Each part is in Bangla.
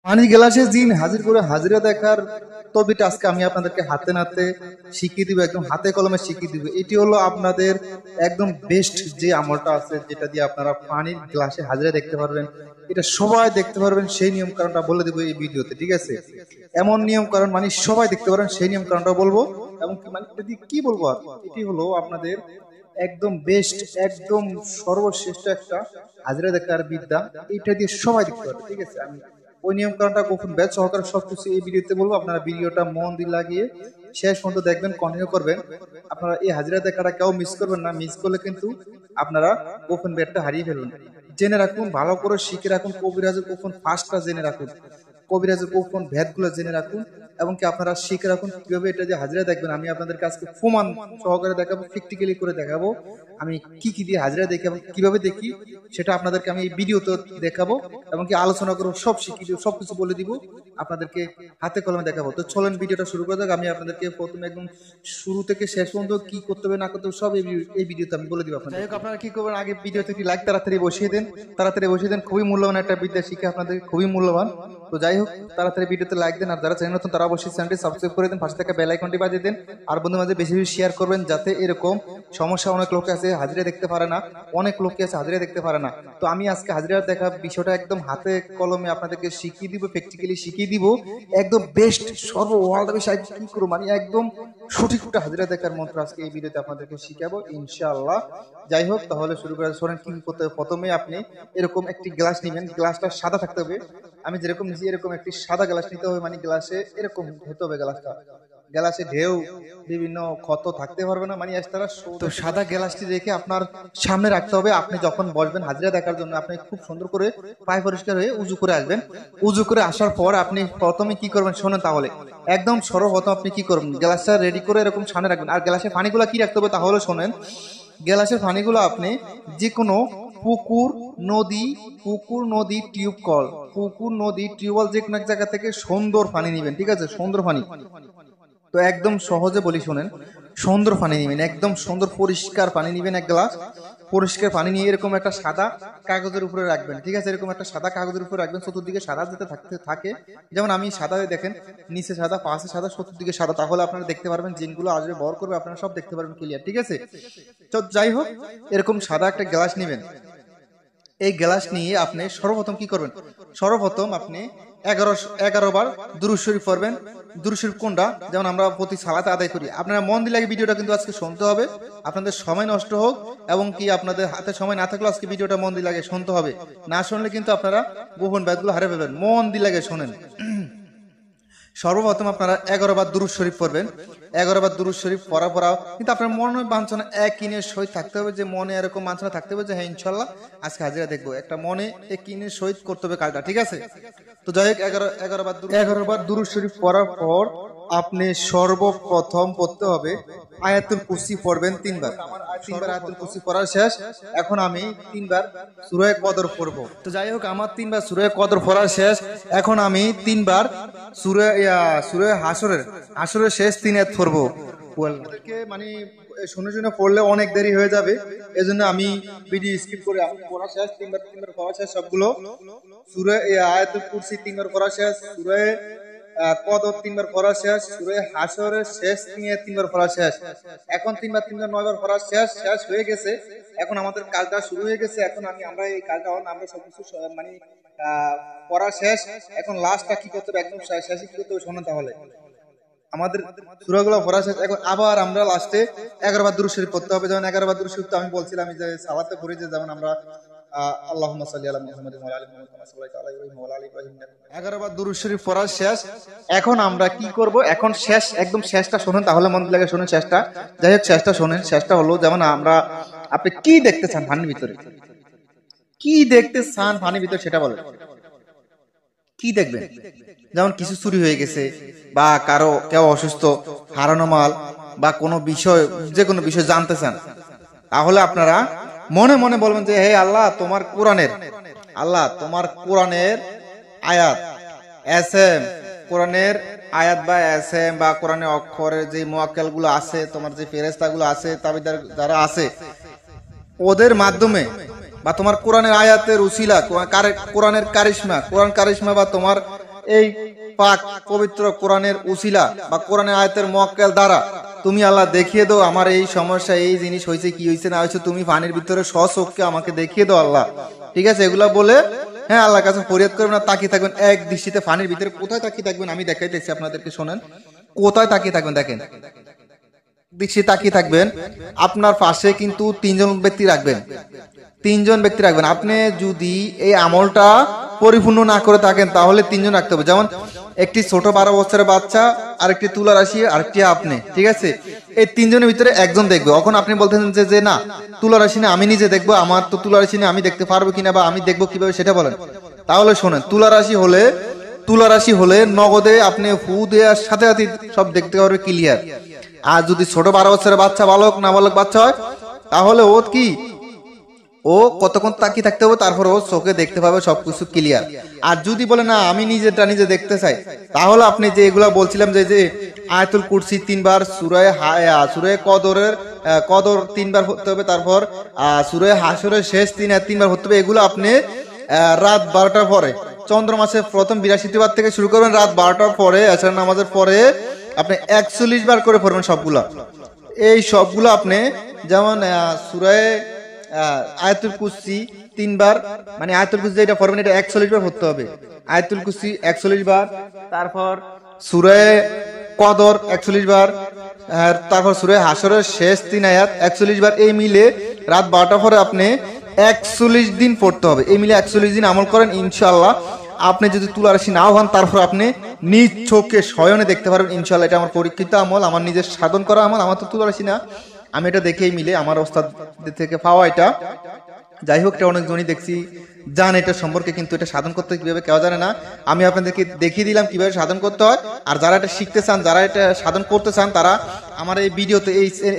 পানি গ্লাসে জিন হাজির করে হাজিরা দেখার তবিটা আজকে আমি আপনাদেরকে হাতে নাতে শিখিয়ে দিব, একদম হাতে কলমে শিখিয়ে দিব। এটি হলো আপনাদের একদম বেস্ট যে আমলটা আছে, যেটা দিয়ে আপনারা পানির গ্লাসে হাজিরা দেখতে পারবেন। এটা সবাই দেখতে পারবেন, সেই নিয়ম কারণটা বলে দেবো এই ভিডিওতে, ঠিক আছে? এমন নিয়ম কারণ মানে সবাই দেখতে পারেন সেই নিয়ম কারণটা বলবো, এবং মানে কি বলবো আর, এটি হলো আপনাদের একদম বেস্ট, একদম সর্বশ্রেষ্ঠ একটা হাজিরা দেখার বিদ্যা। এটা দিয়ে সবাই দেখতে পারবে, ঠিক আছে? আমি ওই নিয়ম কারণটা গোপন ব্যাচ সহকারে সবকিছু এই ভিডিওতে বলবো। আপনারা ভিডিওটা মন দিয়ে লাগিয়ে শেষ পর্যন্ত দেখবেন, কন্টিনিউ করবেন। আপনারা এই হাজিরা দেখাটা কেউ মিস করবেন না। মিস করলে কিন্তু আপনারা গোপন ব্যাটটা হারিয়ে ফেলবেন। জেনে রাখুন, ভালো করে শিখে রাখুন, কবিরাজের গোপন ফার্স্টটা জেনে রাখুন, কবিরাজের গোপন ভেদগুলো জেনে রাখুন, এবং কি আপনারা শিখে রাখুন কিভাবে এটা যে হাজিরা দেখবেন। আমি আপনাদের কাছে প্রমাণ সহকারে দেখাবো, প্র্যাকটিক্যালি করে দেখাবো আমি কি কি দিয়ে হাজিরা দেখি এবং কিভাবে দেখি, সেটা আপনাদেরকে আমি এই ভিডিওতে দেখাবো, এবং কি আলোচনা করবো, সব শিখিয়ে দিব, সবকিছু বলে দিব, আপনাদেরকে হাতে কলমে দেখাবো। তো চলেন ভিডিওটা শুরু করে দেখ। আমি আপনাদেরকে প্রথমে একদম শুরু থেকে শেষ পর্যন্ত কি করতে হবে না করতে হবে সব এই ভিডিওতে আমি বলে দিব আপনাদের। যাই হোক, আপনারা কি করবেন, আগে ভিডিওতে একটি লাইক তাড়াতাড়ি বসিয়ে দেন, তাড়াতাড়ি বসিয়ে দেন। খুবই মূল্যবান একটা বিদ্যা শিখে আপনাদের, খুবই মূল্যবান। তো যাই হোক, তাড়াতাড়ি ভিডিওতে লাইক দেন, আর যারা চ্যানেল নতুন তারা অবশ্যই চ্যানেলটি সাবস্ক্রাইব করে দেন, পাশে থাকা বেল আইকনটি বাজিয়ে দেন, আর বন্ধু মাঝে বেশি বেশি শেয়ার করবেন, যাতে এরকম সমস্যা, অনেক লোক আছে হাজিরা দেখতে পারে না, অনেক লোককে আছে হাজিরা দেখতে পারে না। তো আমি আজকে হাজিরা দেখা বিষয়টা একদম হাতে কলমে আপনাদেরকে শিখিয়ে দিব, প্র্যাকটিক্যালি শিখিয়ে দিব, একদম বেস্ট সর্ব ওয়ার্ল্ড কি করবো মানে একদম সঠিক একটা হাজিরা দেখার মন্ত্র আজকে এই ভিডিওতে আপনাদেরকে শিখাবো ইনশাআল্লাহ। যাই হোক, তাহলে শুরু করা শোনেন কি করতে হবে। প্রথমে আপনি এরকম একটি গ্লাস নেবেন, গ্লাসটা সাদা থাকতে হবে। আমি যেরকম নিয়েছি এরকম একটি সাদা গ্লাস নিতে হবে, মানে গ্লাসে এরকম হতে হবে গ্লাসটা, গ্লাসে ঢেউ বিভিন্ন ক্ষত থাকতে পারবে না, মানে তারা। তো সাদা গ্লাসটি রেখে আপনার সামনে রাখতে হবে। আপনি যখন বসবেন হাজিরা দেখার জন্য, আপনি খুব সুন্দর করে পায়ে পরিষ্কার হয়ে উজু করে আসবেন। উজু করে আসার পর আপনি প্রথমে কি করবেন শোনেন তাহলে। একদম সর্বপ্রথম আপনি কি করবেন, গ্লাসটা রেডি করে এরকম সামনে রাখবেন। আর গ্লাসের পানিগুলো কি রাখতে হবে তাহলে শোনেন। গ্লাসের পানিগুলো আপনি যে কোনো পুকুর, নদী, টিউবকল, পুকুর, নদী, টিউবওয়েল, যে কোনো এক জায়গা থেকে সুন্দর পানি নেবেন, ঠিক আছে? সুন্দর পানি। তো একদম সহজে বলি শোনেন, সুন্দর পানি নেবেন, একদম সুন্দর পরিষ্কার পানি নেবেন। এক গ্লাস পরিষ্কার পানি নিয়ে এরকম একটা সাদা কাগজের উপরে রাখবেন, ঠিক আছে? এরকম একটা সাদা কাগজের উপরে রাখবেন, চতুর্দিকে সাদা যাতে থাকে। যেমন আমি সাদা দেখেন, নিচে সাদা, পাশে সাদা, চতুর্দিকে সাদা। তাহলে আপনারা দেখতে পারবেন জিনগুলো আসবে, বর করবে, আপনারা সব দেখতে পারবেন ক্লিয়ার, ঠিক আছে? তো যাই হোক, এরকম সাদা একটা গ্লাস নেবেন। এই গ্লাস নিয়ে আপনি সর্বপ্রথম কি করবেন, সর্বপ্রথম আপনি 11 বার দুরূদ শরীফ পড়বেন। দুরূদ শরীফ কোনটা, যেমন আমরা প্রতি সালাতে আদায় করি। আপনারা মন দিলে ভিডিওটা কিন্তু আজকে শুনতে হবে, আপনাদের সময় নষ্ট হোক, এবং কি আপনাদের হাতে সময় না থাকলে আজকে ভিডিওটা মন দিয়ে লাগে শুনতে হবে। না শুনলে কিন্তু আপনারা গোপন ব্যাধগুলো হারিয়ে ফেলবেন। মন দিয়ে লাগে শোনেন। সর্বপ্রথম আপনারা 11 বার দুরূদ শরীফ পড়বেন। 11 বার দুরূদ শরীফ পড়া কিন্তু আপনার মনে বাঞ্ছনা এক কিনের সহিত থাকতে হবে, যে মনে এরকম বাঞ্ছনা থাকতে হবে যে হ্যাঁ ইনশাল্লাহ আজকে হাজিরা দেখবো। একটা মনে এক কিনের সহিত করতে হবে কাজটা, ঠিক আছে? তো যাই হোক, 11 বার দুরূদ শরীফ পড়ার পর আপনি সর্বপ্রথম পড়তে হবে আয়াতুল কুরসি পড়বেন 3 বার। 3 বার আয়াতুল কুরসি পড়া শেষ। এখন আমি 3 বার সূরা কদর পড়ব। তো যাই হোক, আমার 3 বার সূরা কদর পড়া শেষ। এখন আমি 3 বার সূরা হাসরের শেষ 3 আয়াত পড়ব। মানে শুনে পড়লে অনেক দেরি হয়ে যাবে, এজন্য আমি ভিডিও স্কিপ করে আমি পড়া শেষ। 3 বার পড়া শেষ সবগুলো সূরা আয়াতুল কুরসি 3 বার পড়া শেষ, সূরা কদর 3 বার পড়া শেষ, সূরা হাসরের শেষ 3 বার পড়া শেষ। এখন 3 বার 9 বার পড়া শেষ হয়ে গেছে। এখন আমাদের কাজটা শুরু হয়ে গেছে। এখন আমরা এই কাজটা আমরা সবকিছু মানে পড়া শেষ। এখন লাস্টটা কি করতে হবে, একদম শেষে কি করতে হবে শোনেন তাহলে। আমাদের সূরাগুলো পড়া শেষ। এখন আবার আমরা লাস্টে 11 বার দুরূদ শরীফ পড়তে হবে। যেমন 11 বার দুরূদ শরীফ তো আমি বলছিলাম যে সালাতে পড়ি, যে যেমন আমরা আল্লাহুম্মা সাল্লি আলা মুহাম্মাদ ওয়া আলা আলি মুহাম্মাদ কামা সাল্লাইতা আলা ইব্রাহিম ওয়া আলা আলি ইব্রাহিম। 11 বার দুরূদ শরীফ পড়া শেষ। এখন আমরা কি করব, এখন শেষ, একদম শেষটা শুনুন তাহলে মন লাগে শুনুন শেষটা। যাই হোক, শেষটা শুনেন। শেষটা হলো, যেমন আপনি কি দেখতে চান পানির ভিতরে, কি দেখতে চান পানির ভিতরে সেটা বলেন। কি দেখবেন? যেমন কিছু চুরি হয়ে গেছে, বা কেউ অসুস্থ, হারানো মাল, বা কোনো বিষয়, যে কোনো বিষয় জানতে চান, তাহলে আপনারা মনে মনে বলবেন যে হে আল্লাহ, তোমার কোরআনের আয়াত এসএম, কোরআনের আয়াত বা এসএম বা কোরআনের অক্ষরের যে মুআক্কাল গুলো আছে, তোমার যে ফেরেশতা গুলো আছে, তাবিদার যারা আছে, ওদের মাধ্যমে, বা তোমার কোরআনের আয়াতের উসিলা, কোরআনের কারিশমা বা তোমার এই পাক পবিত্র কোরআনের উসিলা বা কোরআনের আয়াতের মুআক্কাল দ্বারা তুমি আল্লাহ দেখিয়ে দাও আমার এই সমস্যা, এই জিনিস হয়েছে, কি হয়েছে না হয়েছে, তুমি পানির ভিতরে স্বচক্ষে আমাকে দেখিয়ে দাও আল্লাহ। ঠিক আছে, এগুলা বলে হ্যাঁ আল্লাহর কাছে ফরিয়াদ করবেন না, তাকিয়ে থাকবেন এক দৃষ্টিতে পানির ভিতরে। কোথায় তাকিয়ে থাকবেন আমি দেখাইতেছি আপনাদেরকে, শোনেন কোথায় তাকিয়ে থাকবেন। দেখেন, দৃষ্টি তাকিয়ে থাকবেন, আপনার পাশে কিন্তু তিনজন ব্যক্তি রাখবেন, তিনজন ব্যক্তি রাখবেন। আপনি যদি এই আমলটা পরিপূর্ণ না করে থাকেন তাহলে তিনজন রাখতে হবে। যেমন একটি ছোট 12 বছরের বাচ্চা, আরেকটি তুলা রাশি, আরেকটি আপনি। ঠিক আছে, এই তিনজনের ভিতরে একজন দেখবে। এখন আপনি বলতেছেন যে না তুলা রাশি না, আমি নিজে দেখবো, আমার তো তুলা রাশি না, আমি দেখতে পারবো কিনা বা আমি দেখবো কিভাবে সেটা বলেন। তাহলে শোনেন, তুলা রাশি হলে নগদে আপনি ফু দেওয়ার সাথে সাথে সব দেখতে পারবে ক্লিয়ার। আর যদি ছোট 12 বছরের বাচ্চা, বালক না বালক বাচ্চা হয়, তাহলে ও কি ও কতক্ষণ তাকিয়ে থাকতে হবে, তারপর ও চোখে দেখতে পাবে সবকিছু ক্লিয়ার। আর যদি বলে না আমি নিজেরটা নিজে দেখতে চাই, তাহলে আপনি যে এগুলা বলছিলাম যে আয়াতুল কুরসি 3 বার, সূরা কদর 3 বার পড়তে হবে, তারপর সূরা হাশরের শেষ 3 বার পড়তে হবে। এগুলো আপনি রাত 12টার পরে, চন্দ্র মাসের প্রথম 82টি বার থেকে শুরু করবেন, রাত 12টার পরে আসর নামাজের পরে আপনি 41 বার করে পড়বেন সবগুলা। এই সবগুলো আপনি যেমন সূরা আয়াতুল কুরসি 3 বার, মানে আয়াতুল কুরসি যেটা পড়বেন এটা 41 বার পড়তে হবে। আয়াতুল কুরসি 41 বার, তারপর সূরা কদর 41 বার, আর তারপর সূরা হাশরের শেষ 3 আয়াত 41 বার। এই মিলে রাত 12টার পরে আপনি 41 দিন পড়তে হবে। এই মিলে 41 দিন আমল করেন, ইনশাআল্লাহ আপনি যদি তুলা রাশি নাও হন, তারপর আপনি নিজ চোখে স্বয়নে দেখতে পারবেন ইনশাআল্লাহ। এটা আমার পরীক্ষিত আমল, আমার নিজের সাধন করা আমল। আমার তো তুলা রাশি না, আমি এটা দেখেই মিলে আমার ওস্তাদ থেকে পাওয়া এটা। যাই হোক, এটা অনেকজনই দেখছি জান এটা সম্পর্কে, কিন্তু এটা সাধন করতে কিভাবে কেউ জানে না। আমি আপনাদেরকে দেখিয়ে দিলাম কিভাবে সাধন করতে হয়। আর যারা এটা শিখতে চান, যারা এটা সাধন করতে চান, তারা আমার এই ভিডিওতে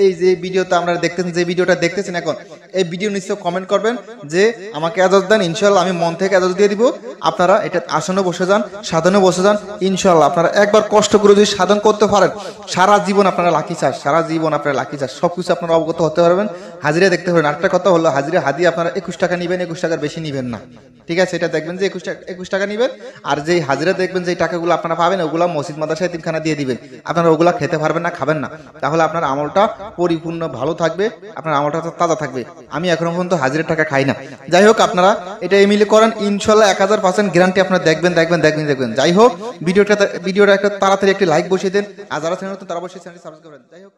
এই যে ভিডিওতে আপনারা দেখতেছেন, যে ভিডিওটা দেখতেছেন এখন, এই ভিডিও নিশ্চয় কমেন্ট করবেন যে আমাকে এজাজত দেন। ইনশাআল্লাহ আমি মন থেকে এজাজত দিয়ে দিব। আপনারা এটা আসনে বসে যান, সাধনে বসে যান। ইনশাআল্লাহ আপনারা একবার কষ্ট করে যদি সাধন করতে পারেন, সারা জীবন আপনারা লাকি চাষ, সারা জীবন আপনারা লাকি চাষ, সবকিছু আপনারা অবগত হতে পারবেন। হাজিরা দেখতে পারেন। আরেকটা কথা হলো, হাজিরা হাদি আপনারা 21 টাকা নিবেন, 21 টাকার বেশি নিবেন না। ঠিক আছে, এটা দেখবেন যে 21 টাকা নিবেন। আর যেই হাজিরা দেখবেন যে টাকাগুলো আপনারা পাবেন, ওগুলা মসজিদ মাদ্রাসা এতিমখানা দিয়ে দিবেন। আপনারা ওগুলা খেতে পারবেন না, খাবেন না, তাহলে আপনার আমলটা পরিপূর্ণ ভালো থাকবে, আপনার আমলটা তাজা থাকবে। আমি এখনো পর্যন্ত হাজিরের টাকা খাই না। যাই হোক, আপনারা এটা এমিলে করেন, ইনশাআল্লাহ 1000% গ্যারান্টি আপনারা দেখবেন। যাই হোক, ভিডিওটা একটা তাড়াতাড়ি একটা লাইক বসিয়ে দেন। আর যারা চ্যানেল নতুন তারা অবশ্যই চ্যানেলটি সাবস্ক্রাইব করেন। যাই হোক।